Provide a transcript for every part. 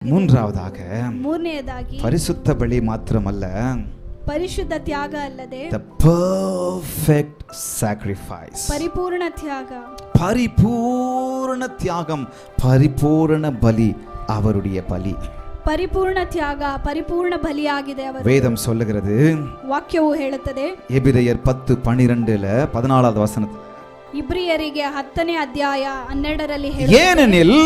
ಮೂರನೆಯದಾಗಿ ಪರಿಶುದ್ಧ ಬಲಿ ಮಾತ್ರಮಲ್ಲ, ಪರಿಶುದ್ಧ ತ್ಯಾಗ ಅಲ್ಲದೆ the perfect sacrifice, ಪರಿಪೂರ್ಣ ತ್ಯಾಗ, ಪರಿಪೂರ್ಣ ತ್ಯಾಗಂ, ಪರಿಪೂರ್ಣ ಬಲಿ அவருடைய பலி. ಪರಿಪೂರ್ಣ ತ್ಯಾಗ, ಪರಿಪೂರ್ಣ ಬಲಿಯಾಗಿದೆ ಅವರು. வேதம் சொல்லுகிறது, ವಾಕ್ಯವು ಹೇಳುತ್ತದೆ, எபிரெயர் 10:12 வசனத்தில், ಇಬ್ರಿಯರಿಗೆ 10ನೇ ಅಧ್ಯಾಯ 12ರಲ್ಲಿ ஏனெனில்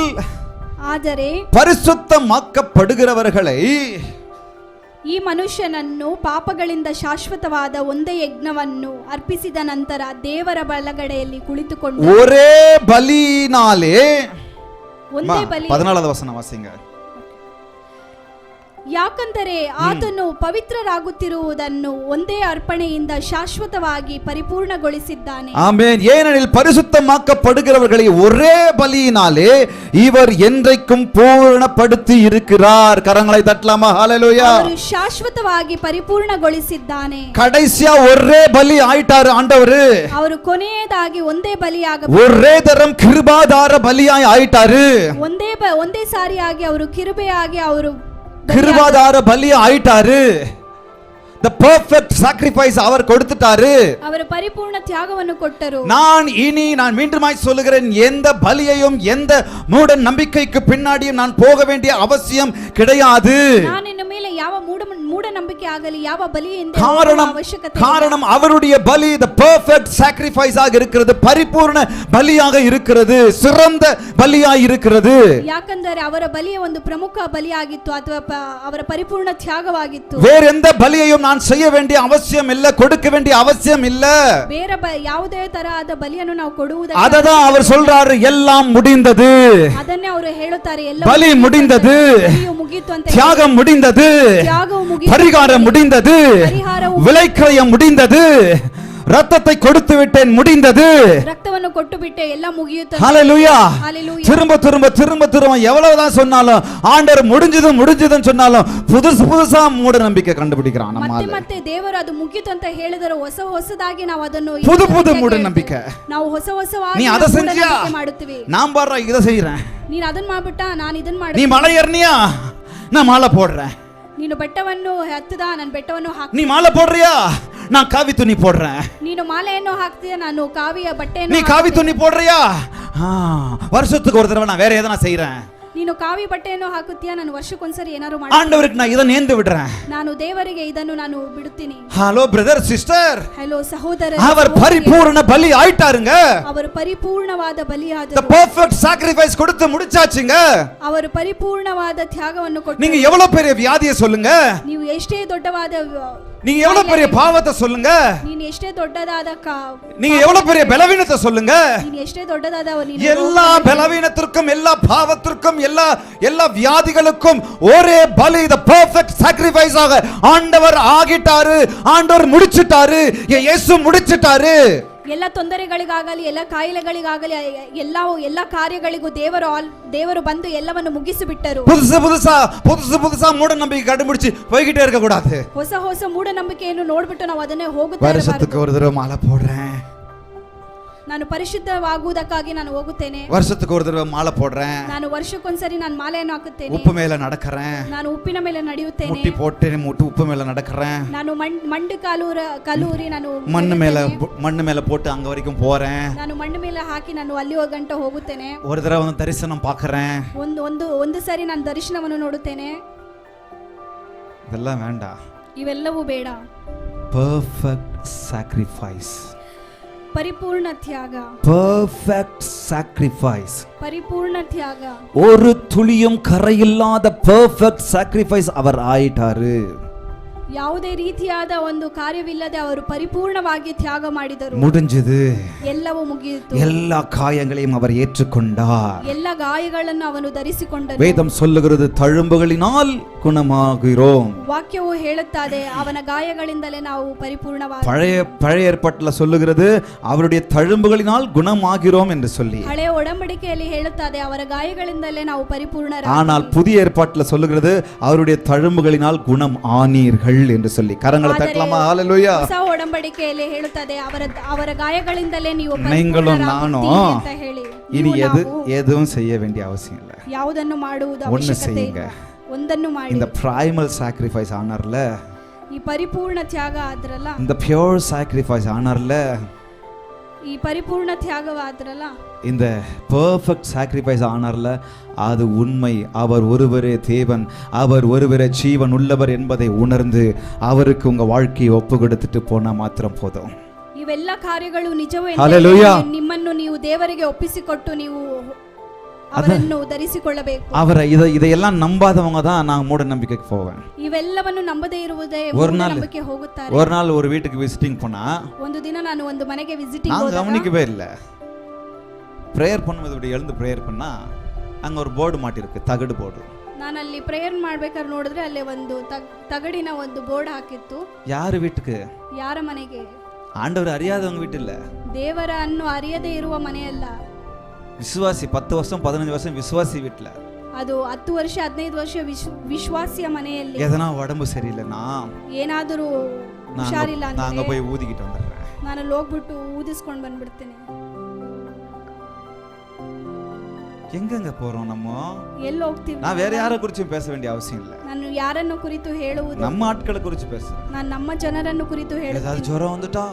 ಆದರೆ பரிசுத்தமாக்கப்படுகிறவர்களை ಈ ಮನುಷ್ಯನನ್ನು ಪಾಪಗಳಿಂದ ಶಾಶ್ವತವಾದ ಒಂದೇ ಯಜ್ಞವನ್ನು ಅರ್ಪಿಸಿದ ನಂತರ ದೇವರ ಬಲಗಡೆಯಲ್ಲಿ ಕುಳಿತುಕೊಂಡು ஒரே பலியினாலே, ಒಂದೇ ಬಲಿ. 14வது வசனம் வாசிங்க. ಯಾಕಂದರೆ ಆತನು ಪವಿತ್ರರಾಗುತ್ತಿರುವುದನ್ನು ಒಂದೇ ಅರ್ಪಣೆಯಿಂದ ಶಾಶ್ವತವಾಗಿ ಪರಿಪೂರ್ಣಗೊಳಿಸಿದ್ದಾನೆ. ஆமென். ஏனெனில் பரிசுத்தமாக்கப்படுகிறவர்களை ஒரே பலியினாலே இவர் என்றைக்கும் பூர்ணப்படுத்தி இருக்கிறார். கரங்களை தட்டலாமா? ஹalleluya. ಅವರು ಶಾಶ್ವತವಾಗಿ ಪರಿಪೂರ್ಣಗೊಳಿಸಿದ್ದಾನೆ. கடைசியா ஒரே பலி ஆயிட்டாரு ஆண்டவர். ಅವರು ಕೊನೆಯದಾಗಿ ಒಂದೇ ಬಲಿಯಾಗ, ஒரே தரம் கிருபாதார பலியாய் ஆயிட்டாரு. ಒಂದೇ ಸಾರಿಯಾಗಿ ಅವರು ಕಿರುಬೆಯಾಗಿ ಅವರು கிருபாதார பலி ஆயிட்டாரு. the perfect sacrifice அவர் கொடுத்துட்டாரு. அவர் பரிபூர்ண தியாகವನ್ನು ಕೊಟ್ಟರು. நான் மீண்டுமாய் சொல்லுகிறேன், எந்த பலியையும் எந்த மூட நம்பிக்கைக்கு பின்னாடியும் நான் போக வேண்டிய அவசியம் கிடையாது. நான் இನ್ನು ಮೇಲೆ ಯಾವ ಮೂಢ ನಂಬಿಕೆ ಆಗಲಿ ಯಾವ ಬಲಿಯಿಂದ ಅವಶ್ಯಕತೆ காரணம் அவருடைய பலி the perfect sacrifice ஆக இருக்கிறது, பரிபூர்ಣ பலியாக இருக்கிறது, சிறந்த பலியாக இருக்கிறது. ಯಾಕಂದರೆ ಅವರ ಬಲಿಯ ಒಂದು ಪ್ರಮುಖ ಬಲಿಯಾಗಿತ್ತು ಅಥವಾ ಅವರ ಪರಿಪೂರ್ಣ ತ್ಯಾಗವಾಗಿತ್ತು. வேற எந்த பலியையும் நான் செய்ய வேண்டிய அவசியம் இல்ல, கொடுக்க வேண்டிய அவசியம் இல்ல. ಬೇರೆ ಯಾವುದೇ ತರಹದ ಬಲಿಯನ್ನು ನಾವು ಕೊಡುವುದಕ್ಕೆ, அததான் அவர் சொல்றாரு, எல்லாம் முடிந்தது. ಅದನ್ನೇ ಅವರು ಹೇಳುತ್ತಾರೆ, ಎಲ್ಲ பலி முடிந்தது, ಮುಗಿಯಿತು ಅಂತ, தியாகம் முடிந்தது, தியாகವು ಮುಗಿಯಿತು, பரிகாரம் முடிந்தது, விலைக்கிரயம் முடிந்தது, ரத்தத்தை கொடுத்து விட்டேன் முடிந்தது, ரத்தವನ್ನು ಕೊಟ್ಟು ಬಿಟ್ಟೆ ಎಲ್ಲ ಮುಗಿಯಿತು. ஹalleluya. ஹalleluya. திரும்ப எவ்வளவுதான் சொன்னாலும் ஆண்டவர் முடிஞ்சதுன்னு சொன்னாலும் புதுசா மூட நம்பிக்கை கண்டுபிடிக்கிறான் நம்ம. ಮತ್ತೆ ದೇವರು ಅದು ಮುಗಿಯಿತು ಅಂತ ಹೇಳಿದರೆ ಹೊಸದಾಗಿ ನಾವು ಅದನ್ನು புது மூட நம்பிக்கை ನಾವು ಹೊಸವಾಗಿ நீ அதை செஞ்சியா ಮಾಡುತ್ತೀವಿ. நான் பாரு இதை செய்றேன், ನೀನು ಅದನ್ನ ಮಾಡಿಬಿಟ್ಟ ನಾನು ಇದನ್ನ ಮಾಡ್ತೀನಿ. நீ மலை ஏறினியா நான் மாலை போடுறேன், ನೀನು ಬೆಟ್ಟವನ್ನು ಹತ್ತದ ನಾನು ಬೆಟ್ಟವನ್ನು ಹಾಕ್ತೀನಿ. நீ மாலை போடுறியா நான் காவி துணி போடுறேன், ನೀನು ಮಾಲೆಯನ್ನು ಹಾಕ್ತೀಯ ನಾನು ಕಾವಿಯ ಬಟ್ಟೆಯನ್ನು, நீ காவி துணி போடுறியா வருஷத்துக்கு ஒரு தடவை நான் வேற எதனா செய்றேன், ನೀನು ಕಾವಿ ಬಟ್ಟೆಯನ್ನು ಹಾಕುತ್ತೀಯ ನಾನು ವರ್ಷಕ್ಕೊಂದ್ಸರಿ ಏನಾದರೂ ಮಾಡ್ತೀನಿ. ஆண்டவருக்கு நான் இதை நேர்ந்து விடுறேன், ನಾನು ದೇವರಿಗೆ ಇದನ್ನು ನಾನು ಬಿಡುತ್ತೀನಿ. ஹலோ பிரதர் சிஸ்டர், ಹಲೋ ಸಹೋದರ, அவர் பரிபூர்ண பலி ஆயிட்டாருங்க. ಅವರು ಪರಿಪೂರ್ಣವಾದ ಬಲಿಯಾದರು. the perfect sacrifice கொடுத்து முடிச்சாச்சுங்க. ಅವರು ಪರಿಪೂರ್ಣವಾದ ತ್ಯಾಗವನ್ನು ಕೊಟ್ಟರು. நீங்க எவ்வளவு பெரிய வியாதியை சொல்லுங்க, ನೀವು ಎಷ್ಟೇ ದೊಡ್ಡವಾದ, நீங்க எவ்வளவு பெரிய பாவத்தை சொல்லுங்க, ನೀನು ಎಷ್ಟೇ ದೊಡ್ಡದಾದ, நீங்க எவ்வளவு பெரிய பலவீனத்தை சொல்லுங்க, ನೀನು ಎಷ್ಟೇ ದೊಡ್ಡದಾದ, எல்லா பலவீனத்திற்கும் எல்லா பாவத்திற்கும் எல்லா வியாதிகளுக்கும் ஒரே பலி the perfect sacrifice ஆக ஆண்டவர் ஆகிட்டாரு, ஆண்டவர் முடிச்சிட்டாரு, இயேசு முடிச்சிட்டாரு. ಎಲ್ಲ ತೊಂದರೆಗಳಿಗಾಗಲಿ ಎಲ್ಲ ಕಾಯಿಲೆಗಳಿಗಾಗಲಿ ಎಲ್ಲ ಕಾರ್ಯಗಳಿಗೂ ದೇವರು ಬಂದು ಎಲ್ಲವನ್ನು ಮುಗಿಸಿಬಿಟ್ಟರು. புதுசா மூட நம்பிக்கை கண்டுபிடிச்சு போய்கிட்டே இருக்க கூடாது. ಹೊಸ ಮೂಢನಂಬಿಕೆಯನ್ನು ನೋಡ್ಬಿಟ್ಟು ನಾವು ಅದನ್ನೇ ಹೋಗುತ್ತಾ வருஷத்துக்கு ஒரு தடவை மாலை போடுறேன், ನಾನು ಪರಿಶುದ್ಧವಾಗುವುದಕ್ಕಾಗಿ ನಾನು ಹೋಗುತ್ತೇನೆ. வருஷத்துக்கு ஒரு தடவை மாலை போடுறேன், ನಾನು ವರ್ಷಕ್ಕೊಂದ್ಸರಿ ನಾನು ಮಾಲೆಯನ್ನು ಹಾಕುತ್ತೇನೆ. உப்பு மேல நடக்கறேன், ನಾನು ಉಪ್ಪಿನ ಮೇಲೆ ನಡೆಯುತ್ತೇನೆ. முட்டி போட்டு உப்பு மேல நடக்கறேன். ನಾನು ಮಂಡು ಕಲೂರಿ ನಾನು மண்ணு மேல போட்டு அங்க வரைக்கும் போறேன். ನಾನು ಮಣ್ಣು ಮೇಲೆ ಹಾಕಿ ನಾನು ಅಲ್ಲಿ ಗಂಟ ಹೋಗುತ್ತೇನೆ. ஒரு தடவை வந்து தரிசனம் பார்க்கறேன். ಒಂದು ಸರಿ ನಾನು ದರ್ಶನವನ್ನು ನೋಡುತ್ತೇನೆ. இதெல்லாம் வேண்டாம், ಇವೆಲ್ಲವೂ ಬೇಡ. perfect sacrifice, ಪರಿಪೂರ್ಣ ತ್ಯಾಗ, perfect sacrifice, ಪರಿಪೂರ್ಣ ತ್ಯಾಗ, ஒரு துளியும் கரையில்லாத perfect sacrifice அவர் ஆயிட்டாரு. ಯಾವುದೇ ರೀತಿಯಾದ ಒಂದು ಕಾರ್ಯವಿಲ್ಲದೆ ಅವರು ಪರಿಪೂರ್ಣವಾಗಿ ತ್ಯಾಗ ಮಾಡಿದರು. முடிஞ்சது, ಎಲ್ಲವೂ ಮುಗಿಯಿತು. எல்லா காயங்களையும் அவர் ஏற்றுக்கொண்டார். ಎಲ್ಲ ಗಾಯಗಳನ್ನು ಅವನು ಧರಿಸಿಕೊಂಡನು. வேதம் சொல்லுகிறது, தழும்புகளினால் குணமாகிறோம். ವಾಕ್ಯವು ಹೇಳುತ್ತದೆ, ಅವನ ಗಾಯಗಳಿಂದಲೇ ನಾವು ಪರಿಪೂರ್ಣವಾಗಿ. பழைய ஏற்பாட்டில் சொல்லுகிறது, அவருடைய தழும்புகளினால் குணமாகிறோம் என்று சொல்லி. ಹಳೆಯ ಒಡಂಬಡಿಕೆಯಲ್ಲಿ ಹೇಳುತ್ತದೆ, ಅವರ ಗಾಯಗಳಿಂದಲೇ ನಾವು ಪರಿಪೂರ್ಣರಾಗಿ. ஆனால் புதிய ஏற்பாட்டில் சொல்லுகிறது, அவருடைய தழும்புகளினால் குணம் ஆனீர்கள். காயங்கள் என்று சொல்லி கரங்களை தட்டலாமா? ஹalleluya. ಹೊಸ ಒಡಂಬಡಿಕೆಯಲ್ಲಿ ಹೇಳುತ್ತದೆ ಅವರ ಗಾಯಗಳಿಂದಲೇ ನೀವು நீங்களும் ಪರಿಪೂರ್ಣರಾಗುತ್ತೀರಿ நானும் ಅಂತ ಹೇಳಿ. இனி ನೀವು எதுவும் செய்ய வேண்டிய அவசியம் இல்லை. ಯಾವುದನ್ನು ಮಾಡುವುದು ஒன்னு ಅವಶ್ಯಕತೆ செய்யுங்க. ಇಲ್ಲ. ಒಂದನ್ನು ಮಾಡಿ. இந்த primal sacrifice ஆனர்ல, ಈ ಪರಿಪೂರ್ಣ ತ್ಯಾಗ ಆದ್ರಲ್ಲ, இந்த pure sacrifice ஆனர்ல, ಈ ಪರಿಪೂರ್ಣ ತ್ಯಾಗವಾದ್ರಲ್ಲ, இந்த perfect sacrifice ஆனர்ல, அது உண்மை. அவர் ஒருவரே தேவன், அவர் ஒருவரே ஜீவன் உள்ளவர் என்பதை உணர்ந்து அவருக்கு உங்க வாழ்க்கையை ஒப்பு கொடுத்துட்டு போனா மாத்திரம் போதும். ಇವೆಲ್ಲ ಕಾರ್ಯಗಳು ನಿಜವೇ Hallelujah. ನಿಮ್ಮನ್ನು ನೀವು ದೇವರಿಗೆ ಒಪ್ಪಿಸಿಕೊಟ್ಟು ನೀವು ಅವರನ್ನು ಧರಿಸಿಕೊಳ್ಳಬೇಕು. இதையெல்லாம் நம்பாதவங்க தான் நான் மூட நம்பிக்கைக்கு போவேன். ಇವೆಲ್ಲವನ್ನು ನಂಬದೇ ಇರುವುದೇ ನಂಬಿಕೆ ಹೋಗುತ್ತಾರೆ. ஒரு நாள் ஒரு வீட்டுக்கு விசிட்டிங் போனா, ಒಂದು ದಿನ ನಾನು ಒಂದು ಮನೆಗೆ ವಿಸಿಟಿಂಗ್ நான் ಹೋದಾಗ கவனிக்கவே இல்லை. பிரேயர் பண்ணும்போது இப்படி எழுந்து பிரேயர் பண்ணா அங்க ஒரு போர்டு மாட்டிருக்கு, தகடு போர்டு. ನಾನು ಅಲ್ಲಿ ಪ್ರೇಯರ್ ಮಾಡ್ಬೇಕಾದ್ರೆ ನೋಡಿದ್ರೆ ಅಲ್ಲಿ ಒಂದು ತಗಡಿನ ಒಂದು ಬೋರ್ಡ್ ಹಾಕಿತ್ತು. யாரு வீட்டுக்கு? ಯಾರ ಮನೆಗೆ? ஆண்டவர் அறியாதவங்க வீட்டு இல்ல, ದೇವರನ್ನು ಅರಿಯದೇ ಇರುವ ಮನೆಯಲ್ಲ. விசுவாசி 10 வருஷம் 15 வருஷம் விசுவாசி வீட்டுல. ಅದು 10 ವರ್ಷ 15 ವರ್ಷ ವಿಶ್ವಾಸಿಯ ಮನೆಯಲ್ಲಿ எதனா உடம்பு சரியில்லைனா ಏನಾದರೂ ಹುಷಾರಿಲ್ಲ நான் அங்க ಅಂದ್ರೆ போய் ஊதிக்கிட்டு வந்துடுறேன். ನಾನು ಅಲ್ಲಿ ಹೋಗ್ಬಿಟ್ಟು ಊದಿಸ್ಕೊಂಡು ಬಂದ್ಬಿಡ್ತೀನಿ. எங்கெங்க போறோம் நம்ம? ಎಲ್ಲಿ ಹೋಗ್ತೀವಿ? நான் வேற யாரை குறிச்சும் பேச வேண்டிய அவசியம் இல்லை. ನಾನು ಯಾರನ್ನು ಕುರಿತು ಹೇಳುವುದು, நம்ம ஆட்களை குறிச்சு பேசுறேன். ನಾನು ನಮ್ಮ ಜನರನ್ನು ಕುರಿತು ஏதாவது ಹೇಳುತ್ತೇನೆ. ஜுரம் வந்துட்டா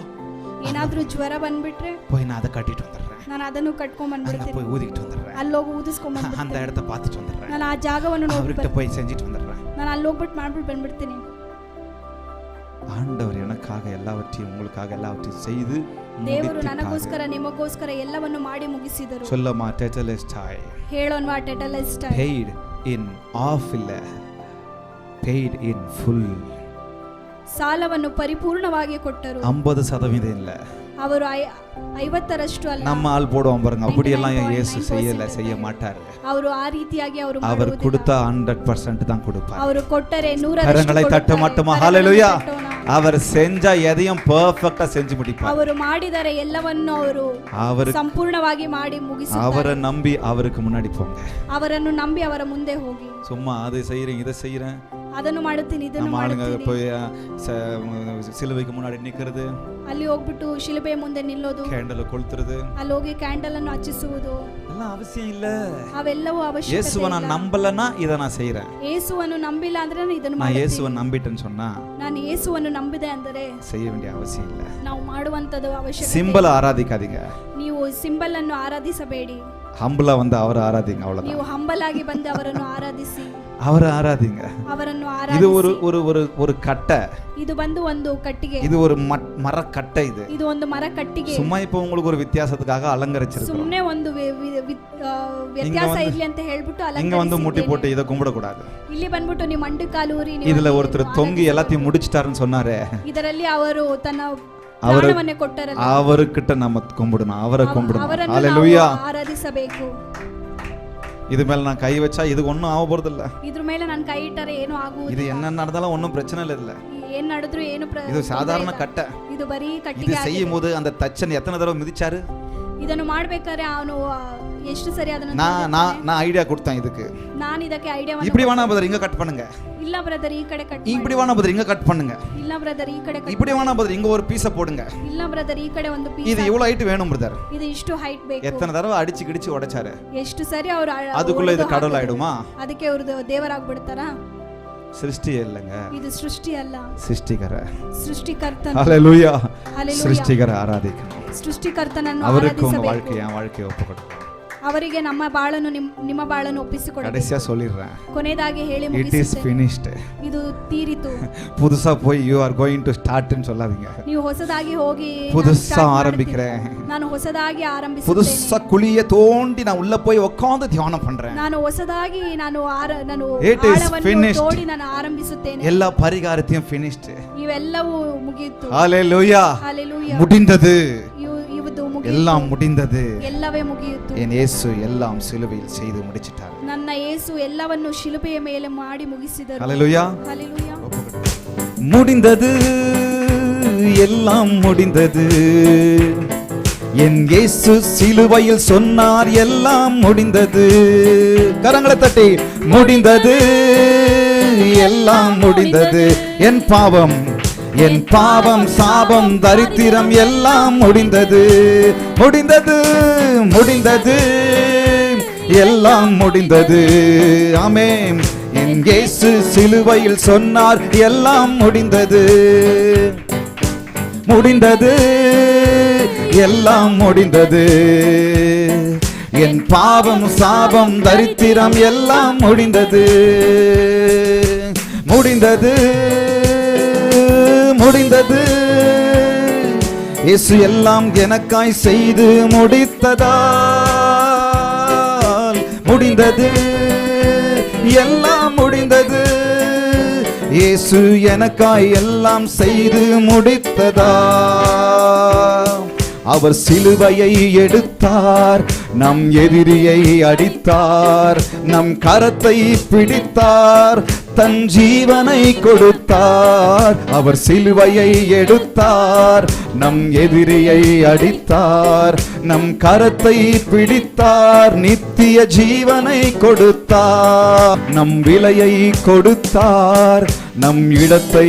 ಏನಾದ್ರೂ ಜ್ವರ ಬಂದ್ಬಿಟ್ರೆ போய் நான் அதை கட்டிட்டு வந்துடுறேன், ನಾನು ಅದನ್ನು ಕಟ್ಕೊಂಡ್ அங்க ಬಂದ್ಬಿಡ್ತೀನಿ. போய் ஊதிக்கிட்டு வந்துடுறேன், ಅಲ್ಲಿ ಹೋಗಿ ಊದಿಸ್ಕೊಂಡ್ அந்த ಬಂದ್ಬಿಡ್ತೀನಿ. இடத்த பார்த்துட்டு வந்துடுறேன், ನಾನು ಆ ಜಾಗವನ್ನು அவர்கிட்ட ನೋಡ್ಬಿಟ್ಟು போய் செஞ்சுட்டு வந்துடுறேன். ನಾನು ಅಲ್ಲಿ ಹೋಗ್ಬಿಟ್ಟು ಮಾಡ್ಬಿಟ್ಟು ಬಂದ್ಬಿಡ್ತೀನಿ. ஆண்டவர் எனக்காக எல்லாவற்றையும் உங்களுக்காக எல்லாவற்றையும் செய்து ದೇವರು ನನಗೋಸ್ಕರ ನಿಮಗೋಸ್ಕರ ಎಲ್ಲವನ್ನು ಮಾಡಿ ಮುಗಿಸಿದರು. சொல்லமா டெட்டலிஸ்டாய் ಹೇಳೋನ್ವಾ ಟೆಟಲಿಸ್ಟ್ paid in off இல்ல, paid in full. ಸಾಲವನ್ನು ಪರಿಪೂರ್ಣವಾಗಿ ಕೊಟ್ಟರು. 50% இல்ல, ಅವರು 50ರಷ್ಟು ಅಲ್ಲ. நம்ம ஆள் போடுவோம் பாருங்க, அப்படியெல்லாம் இயேசு செய்ய மாட்டாரு. ಅವರು ಆ ರೀತಿಯಾಗಿ ಅವರು அவர் ಮಾಡುವುದಿಲ್ಲ. கொடுத்தா 100% தான் கொடுப்பார். ಅವರು ಕೊಟ್ಟರೆ 100ರಷ್ಟು கரங்களை தட்ட மாட்டோமா? ஹalleluya. அவர் செஞ்சா எதையும் பெர்ஃபெக்ட்டா செஞ்சு முடிப்பார். ಅವರು ಮಾಡಿದರೆ ಎಲ್ಲವನ್ನು ಅವರು ಸಂಪೂರ್ಣವಾಗಿ ಮಾಡಿ ಮುಗಿಸುತ್ತಾರೆ. அவரை நம்பி அவருக்கு முன்னாடி போங்க. ಅವರನ್ನು ನಂಬಿ ಅವರ ಮುಂದೆ ಹೋಗಿ. சும்மா அதை செய்றேன் இதை செய்றேன், ಅದನ್ನು ಮಾಡುತ್ತೀನಿ ಇದನ್ನು நம்ம ஆளுங்க ಮಾಡುತ್ತೀನಿ, போய் சிலுவைக்கு முன்னாடி நிக்கிறது, ಅಲ್ಲಿ ಹೋಗ್ಬಿಟ್ಟು ಶಿಲುಬೆ ಮುಂದೆ ನಿಲ್ಲೋದು, கேண்டல் கொளுத்துறது, ಅಲ್ಲಿ ಹೋಗಿ ಕ್ಯಾಂಡಲ್ ಅನ್ನು ಹಚ್ಚಿಸುವುದು எல்லாம் அவசியம் இல்ல. ಅವೆಲ್ಲವೂ ಅವಶ್ಯಕತೆ இயேசுவை நான் ಇಲ್ಲ. நம்பலனா இதை நான் செய்றேன். ಯೇಸುವನ್ನು ನಂಬಿಲ್ಲ ಅಂದ್ರೆ ನಾನು ಇದನ್ನು நான் ಮಾಡ್ತೀನಿ. இயேசுவை நம்பிட்டேன்னு சொன்னா ನಾನು ಯೇಸುವನ್ನು ನಂಬಿದೆ ಅಂದರೆ செய்ய வேண்டிய அவசியம் இல்ல. ನಾವು ಮಾಡುವಂತದ್ದು ಅವಶ್ಯಕತೆ சிம்பிள் ஆராதிக்காதீங்க, ನೀವು ಸಿಂಬಲ್ ಅನ್ನು ಆರಾಧಿಸಬೇಡಿ. ஹம்பிளா வந்து அவரை ஆராதிங்க, அவ்வளவுதான். ನೀವು ಹಂಬಲ್ ಆಗಿ ಬಂದು ಅವರನ್ನು ಆರಾಧಿಸಿ, அவரை ஆராதிங்க. ಅವರನ್ನು இது ಆರಾಧಿಸಿ. ஒரு கட்டை, ಇದು ಬಂದು ಒಂದು ಕಟ್ಟಿಗೆ, இது ஒரு மரக்கட்டை. ಇದು ಒಂದು ಮರ ಕಟ್ಟಿಗೆ. சும்மா இப்போ உங்களுக்கு ஒரு வித்தியாசத்துக்காக அலங்கரிச்சிருக்கோம். ಸುಮ್ಮನೆ ಒಂದು ವ್ಯತ್ಯಾಸ ಇರ್ಲಿ ಅಂತ ಹೇಳ್ಬಿಟ್ಟು இங்க வந்து முட்டி போட்டு ಅಲಂಕರಿಸಿದ್ದೇನೆ. இதை கும்பிடக்கூடாது. ಇಲ್ಲಿ ಬಂದ್ಬಿಟ್ಟು ನೀವು ಮಂಡು ಕಾಲೂರಿ இதுல ஒருத்தர் தொங்கி எல்லாத்தையும் முடிச்சிட்டாருன்னு சொன்னாரு, ಇದರಲ್ಲಿ ಅವರು ತನ್ನ ಅವರು ಪ್ರಾಣವನ್ನೇ ಕೊಟ್ಟರಲ್ಲ, அவர்கிட்ட நம்ம கும்பிடணும், அவரை கும்பிடணும். ಅವರನ್ನು ஹalleluya. ನಾವು ಆರಾಧಿಸಬೇಕು. இது மேல நான் கை வச்சா இது ஒண்ணும் ஆக போறது இல்ல. ಇದ್ರ ಮೇಲೆ ನಾನು ಕೈ ಇಟ್ಟರೆ ಏನು இது ಆಗುವುದಿಲ್ಲ. என்ன நடந்தாலும் ஒண்ணும் பிரச்சனை இல்ல. ಏನ್ ನಡೆದ್ರು ಏನು இது சாதாரண கட்டை. ಇದು ಬರೀ இது ಕಟ್ಟಿಗೆ ಆಗಿದೆ. செய்யும் போது அந்த தச்சன் எத்தனை தடவை மிதிச்சாரு? ಇದನ್ನು ಮಾಡ್ಬೇಕಾದ್ರೆ ಅವನು ಎಷ್ಟು ಸರಿ ಅದನ್ನು நான் ஐடியா கொடுத்தேன் இதுக்கு. ನಾನು ಇದಕ್ಕೆ ಐಡಿಯಾ இப்படி வேணா பிரதர் இங்க கட் பண்ணுங்க, ಇಲ್ಲ ಬ್ರದರ್ ಈ ಕಡೆ ಕಟ್ இப்படி வேணா பிரதர் இங்க கட் பண்ணுங்க, ಇಲ್ಲ ಬ್ರದರ್ ಈ ಕಡೆ ಕಟ್ இப்படி வேணா பிரதர் இங்க ஒரு பீஸ போடுங்க, ಇಲ್ಲ ಬ್ರದರ್ ಈ ಕಡೆ ಒಂದು ಪೀಸ್, இது இவ்வளவு ஹைட் வேணும் பிரதர். ಇದು ಇಷ್ಟು ಹೈಟ್ ಬೇಕು. எத்தனை தடவை அடிச்சு கிடிச்சு உடைச்சாரு? ಎಷ್ಟು ಸರಿ ಅವರು அதுக்குள்ள இது கடவுள் ஆயிடுமா? ಅದಕ್ಕೆ ಅವರು ದೇವರಾಗ್ಬಿಡ್ತಾರಾ? சிருஷ்டி இல்லங்க, ಇದು ಸೃಷ್ಟಿ ಅಲ್ಲ, சிருஷ்டிகர. ಸೃಷ್ಟಿಕರ್ತನ. ஹalleluya. ಹಲ್ಲೆಲೂಯಾ. சிருஷ்டிகர ஆராதிக்கணும். ಸೃಷ್ಟಿಕರ್ತನನ್ನು அவருக்கு உங்க ಆರಾಧಿಸಬೇಕು. வாழ்க்கையை என் வாழ்க்கையை ஒப்புக்கொடுங்க. ಅವರಿಗೆ ನಮ್ಮ ಬಾಳನ್ನು ನಿಮ್ಮ ಬಾಳನ್ನು ಒಪ್ಪಿಸಿಕೊಡಬೇಕು. கடைசியா சொல்லிடுறேன், ಕೊನೆಯದಾಗಿ ಹೇಳಿ it is ಮುಗಿಸುತ್ತೇನೆ. finished. ಇದು ತೀರಿತು. புதுசா போய் you are going to start ன்னு சொல்லாதீங்க. ನೀವು ಹೊಸದಾಗಿ ಹೋಗಿ புதுசா ஆரம்பிக்கிறேன், ನಾನು ಹೊಸದಾಗಿ ಆರಂಭಿಸುತ್ತೇನೆ. புதுசா குழிய தோண்டி நான் உள்ள போய் உட்கார்ந்து தியானம் பண்றேன். ನಾನು ಹೊಸದಾಗಿ ನಾನು It is ಆಳವನ್ನು finished. ತೋಡಿ ನಾನು ಆರಂಭಿಸುತ್ತೇನೆ. எல்லா பரிகாரத்தையும் finished. ಇವೆಲ್ಲವೂ ಮುಗಿಯಿತು. ஹalleluya. ಹಲ್ಲೆಲೂಯಾ. முடிந்தது, ಇವುದು ಮುಗಿಯಿತು. எல்லாம் முடிந்தது. ಎಲ್ಲವೇ ಮುಗಿಯಿತು. என் இயேசு எல்லாம் சிலுவையில் செய்து முடிச்சிட்டார். ನನ್ನ ಯೇಸು ಎಲ್ಲವನ್ನು ಶಿಲುಬೆಯ ಮೇಲೆ ಮಾಡಿ ಮುಗಿಸಿದರು. ஹalleluya. ಹಲ್ಲೆಲೂಯಾ. முடிந்தது, எல்லாம் முடிந்தது. என் இயேசு சிலுவையில் சொன்னார் எல்லாம் முடிந்தது. கரங்களை தட்டி முடிந்தது, எல்லாம் முடிந்தது. என் பாவம் சாபம் தரித்திரம் எல்லாம் முடிந்தது, முடிந்தது, முடிந்தது, எல்லாம் முடிந்தது. ஆமென். என் இயேசு சிலுவையில் சொன்னார் எல்லாம் முடிந்தது, முடிந்தது, எல்லாம் முடிந்தது. என் பாவம் சாபம் தரித்திரம் எல்லாம் முடிந்தது, முடிந்தது, முடிந்தது. இயேசு எல்லாம் எனக்காய் செய்து முடித்ததால் முடிந்தது, எல்லாம் முடிந்தது. இயேசு எனக்காய் எல்லாம் செய்து முடித்ததால் அவர் சிலுவையை எடுத்தார், நம் எதிரியை அடித்தார், நம் கரத்தை பிடித்தார், தன் ஜீவனை கொடுத்தார். அவர் சிலுவையை எடுத்தார், நம் எதிரியை அடித்தார், நம் கரத்தை பிடித்தார், நித்திய ஜீவனை கொடுத்தார், நம் விலையை கொடுத்தார், நம் இடத்தை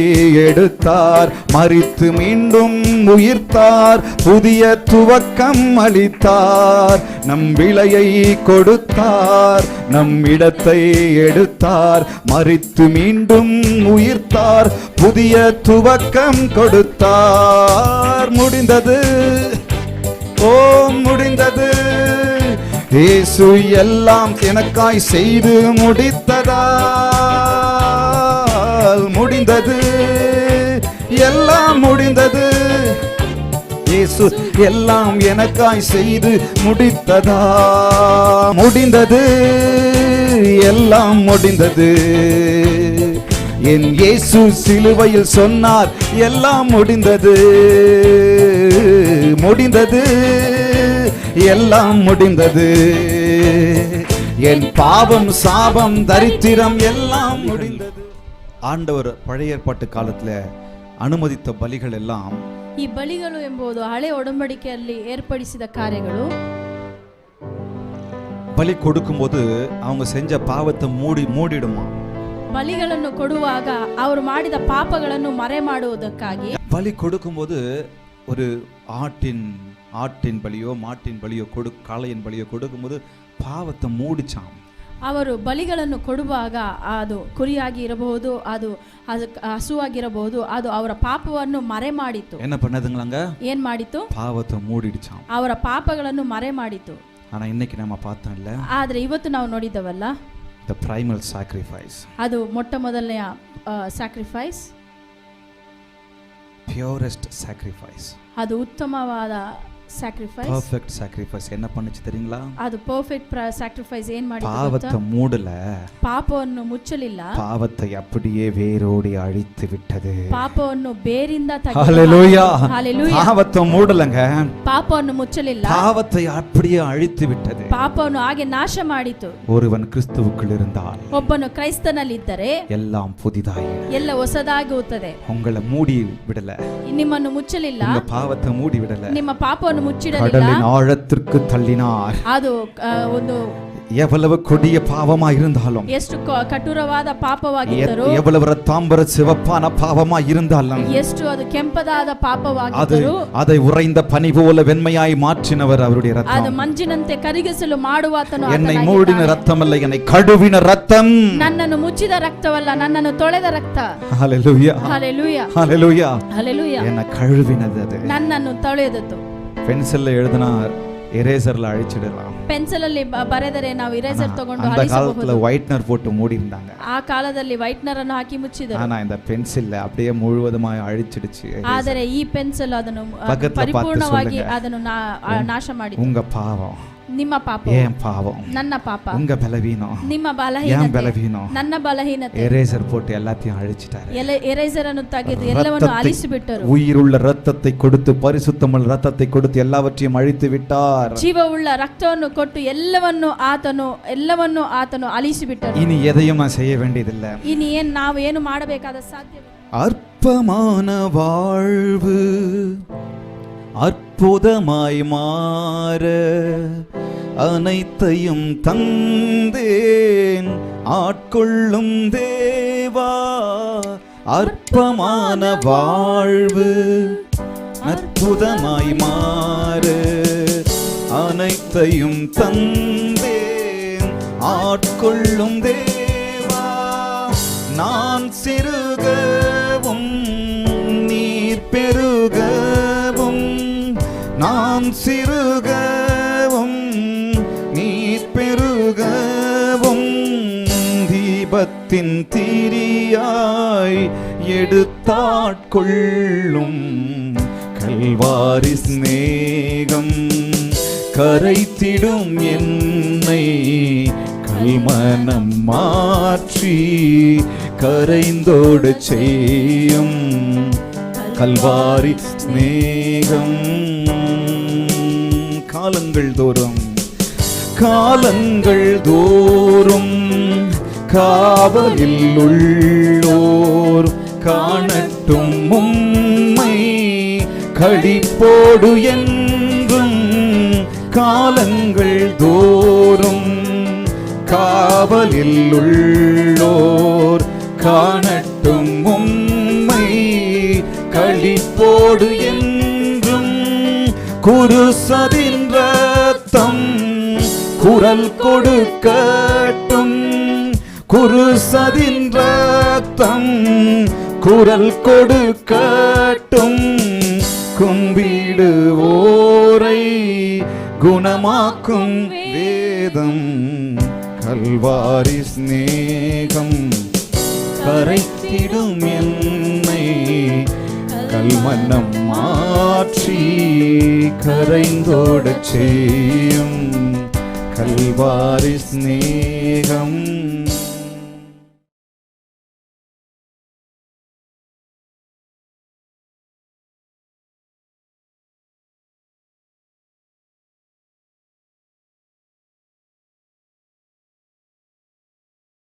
எடுத்தார், மரித்து மீண்டும் உயிர்த்தார், புதிய துவக்கம் அளித்தார். நம் விலையை கொடுத்தார், நம் இடத்தை எடுத்தார், மரித்து மீண்டும் உயிர்த்தார், புதிய துவக்கம் கொடுத்தார். முடிந்தது, ஓ முடிந்தது. இயேசு எல்லாம் எனக்காய் செய்து முடித்ததால் முடிந்தது, எல்லாம் முடிந்தது. இயேசு எல்லாம் எனக்காய் செய்து முடித்ததா, முடிந்தது, எல்லாம் முடிந்தது. என் இயேசு சிலுவையில் சொன்னார் எல்லாம் முடிந்தது, முடிந்தது, எல்லாம் முடிந்தது. என் பாவம் சாபம் தரித்திரம் எல்லாம் முடிந்தது. ஆண்டவர் பழைய ஏற்பாட்டு காலத்துல ಅನುಮೋದಿತ ಬಲಿಗಳೆಲ್ಲ ಈ ಬಲಿಗಳು ಎಂಬುದು ಹಳೆ ಒಡಂಬಡಿಕೆಯಲ್ಲಿ ಏರ್ಪಡಿಸಿದ ಕಾರ್ಯಗಳು. பலி கொடுக்கும்போது அவங்க செஞ்ச பாவத்தை மூடிடுமா. ಬಲಿಗಳನ್ನು ಕೊಡುವಾಗ ಅವರು ಮಾಡಿದ ಪಾಪಗಳನ್ನು ಮರೆ ಮಾಡುವುದಕ್ಕಾಗಿ பலி கொடுக்கும்போது ஒரு ஆட்டின் பலியோ மாட்டின் பலியோ காளையின் பலியோ கொடுக்கும்போது பாவத்தை மூடிச்சாம். ಅವರು ಬಲಿಗಳನ್ನು ಕೊಡುವಾಗ ಅದು ಕುರಿಯಾಗಿ ಇರಬಹುದು, ಅದು ಹಸುವಾಗಿರಬಹುದು, ಅದು ಅವರ ಪಾಪವನ್ನು ಮರೆ ಮಾಡಿತು. என்ன பண்ணதுங்களாங்க? ಏನ್ ಮಾಡಿತು? ಪಾವத்தை ಮೂಡಿடுச்சாம். ಅವರ ಪಾಪಗಳನ್ನು ಮರೆ ಮಾಡಿತು. ஆனா இன்னைக்கு நம்ம பார்த்தோம் இல்ல, ಆದ್ರೆ ಇವತ್ತು ನಾವು ನೋಡಿದವಲ್ಲ, the primal sacrifice, ಅದು ಮೊಟ್ಟ ಮೊದಲನೆಯ sacrifice, purest sacrifice, ಅದು ಉತ್ತಮವಾದ sacrifice, perfect sacrifice. என்ன பண்ணுச்சு தெரியுங்களா? ಅದು perfect sacrifice ಏನ್ ಮಾಡಿತು? பாவத்தை மூடல, ಪಾಪವನ್ನು ಮುಚ್ಚಲಿಲ್ಲ, பாவத்தை அப்படியே வேரோடி அழித்து விட்டது. ಪಾಪವನ್ನು ಬೇರಿಂದ ತೆಗೆದು, ஹalleluya, ஹalleluya. பாவத்தை மூடலங்க, ಪಾಪವನ್ನು ಮುಚ್ಚಲಿಲ್ಲ, பாவத்தை அப்படியே அழித்து விட்டது. ಪಾಪವನ್ನು ಹಾಗೆ ನಾಶ ಮಾಡಿತು. ஒருவன் கிறிஸ்துவுக்குள் இருந்தால், ಒಬ್ಬನು ಕ್ರೈಸ್ತನಲ್ಲಿದ್ದರೆ எல்லாம் புதிதாய், ಎಲ್ಲ ಹೊಸದಾಗುತ್ತದೆ. உங்களை மூடி விடல, ನಿಮ್ಮನ್ನು ಮುಚ್ಚಲಿಲ್ಲ, உங்க பாவத்தை மூடி விடல, ನಿಮ್ಮ ಪಾಪವನ್ನು ಮುಚ್ಚಿಡಲಿಲ್ಲ, கடலின் ஆழத்திற்கு தள்ளினார். ಅದು ಒಂದು எவ்வளவு கொடிய பாவமா இருந்தாலும், ಎಷ್ಟು ಕಠೋರವಾದ ಪಾಪವಾಗಿದ್ದರೂ, எவ்வளவு ரத்தாம்பர சிவப்பான பாவமா இருந்தாலும், ಎಷ್ಟು ಅದು ಕೆಂಪದಾದ ಪಾಪವಾಗಿದ್ದರೂ, அதை உறைந்த பனி போல வெண்மையாய் மாற்றினவர் அவருடைய ரத்தம். ಅದು ಮಂಜಿನಂತೆ ಕರಗಿಸಲು ಮಾಡುವಾತನು. என்னை மூடின ரத்தமல்ல, என்னை கழுவின ரத்தம். ನನ್ನನ್ನು ಮುಚ್ಚಿದ ರಕ್ತವಲ್ಲ, ನನ್ನನ್ನು ತೊಳೆದ ರಕ್ತ. ஹalleluya, ஹalleluya, ஹalleluya, ஹalleluya. என்னை கழுவினது அது. ನನ್ನನ್ನು ತೊಳೆದದ್ದು. பென்சில்ல எழுதினா எரேசர்ல அழிச்சிடலாம். ಪೆನ್ಸಿಲ್ ಅಲ್ಲಿ ಬರೆದರೆ ನಾವು ಇರೇಸರ್ ತಗೊಂಡು அந்த காலத்துல ஒயிட்னர் போட்டு மூடி இருந்தாங்க. ಆ ಕಾಲದಲ್ಲಿ ವೈಟ್ನರ್ ಅನ್ನು ಹಾಕಿ ಮುಚ್ಚಿದರು. ஆனா இந்த பென்சில்ல அப்படியே முழுவதுமாய் அழிச்சிடுச்சு. ಆದರೆ ಈ ಪೆನ್ಸಿಲ್ ಅದನ್ನು ಪರಿಪೂರ್ಣವಾಗಿ ಅದನ್ನು ನಾಶ ಮಾಡಿತು. உங்க பாவம், ನಿಮ್ಮ ಪಾಪ, ஏன் பாவம், ನನ್ನ ಪಾಪ, உங்க பலவீனம், ನಿಮ್ಮ ஏன் ಬಲಹೀನತೆ, பலவீனம், ನನ್ನ ಬಲಹೀನತೆ. எரேசர் போட்டு எல்லாத்தையும் அழிச்சிட்டாரு. ಎರೇಸರ್ ಅನ್ನು ತೆಗೆದು ಎಲ್ಲವನ್ನು ಅಳಿಸಿಬಿಟ್ಟರು. உயிருள்ள ரத்தத்தை கொடுத்து, பரிசுத்தமுள்ள ரத்தத்தை கொடுத்து எல்லாவற்றையும் அழித்து விட்டார். ಜೀವವುಳ್ಳ ರಕ್ತವನ್ನು ಕೊಟ್ಟು ಎಲ್ಲವನ್ನು ಆತನು ಅಳಿಸಿಬಿಟ್ಟರು. இனி எதையும் நான் செய்ய வேண்டியதில்லை. ಇನ್ನು ನಾವು ಏನು ಮಾಡಬೇಕಾದ ಸಾಧ್ಯವಿಲ್ಲ. அற்பமான வாழ்வு அற்புதமாய் மாற அனைத்தையும் தந்தேன், ஆட்கொள்ளும் தேவ அற்பமான வாழ்வு அற்புதமாய் மாறு, அனைத்தையும் தந்தேன் ஆட்கொள்ளும் தேவா. நான் சிறுகவும் நீர் பெருகவும், நான் சிறுகவும் நீர் பெருகவும், தீபத்தின் திரியாய் எடுத்தாட்கொள்ளும் கல்வாரி சிநேகம் கரைத்திடும் என்னை, கல்மனம் மாற்றி கரைந்தோடு செய்யும் கல்வாரி சிநேகம். காலங்கள் தோறும் காலங்கள் தோறும் காவலில் உள்ளோர் காணட்டும் உம்மை களிப்போடு என்றும். காலங்கள் தோறும் காவலில் உள்ளோர் காணட்டும் உம்மை களிப்போடு என்றும். குருசதின் ரத்தம் குரல் கொடுக்கட்டும், குருசதின் ரத்தம் குரல் கொடுக்கட்டும். கும்பிடுவோரை குணமாக்கும் வேதம் கல்வாரி சிநேகம் கரைத்திடும் என்னை, கல்மனம் மாற்றி கரைந்தோட செய்யும் கல்வாரி சிநேகம்.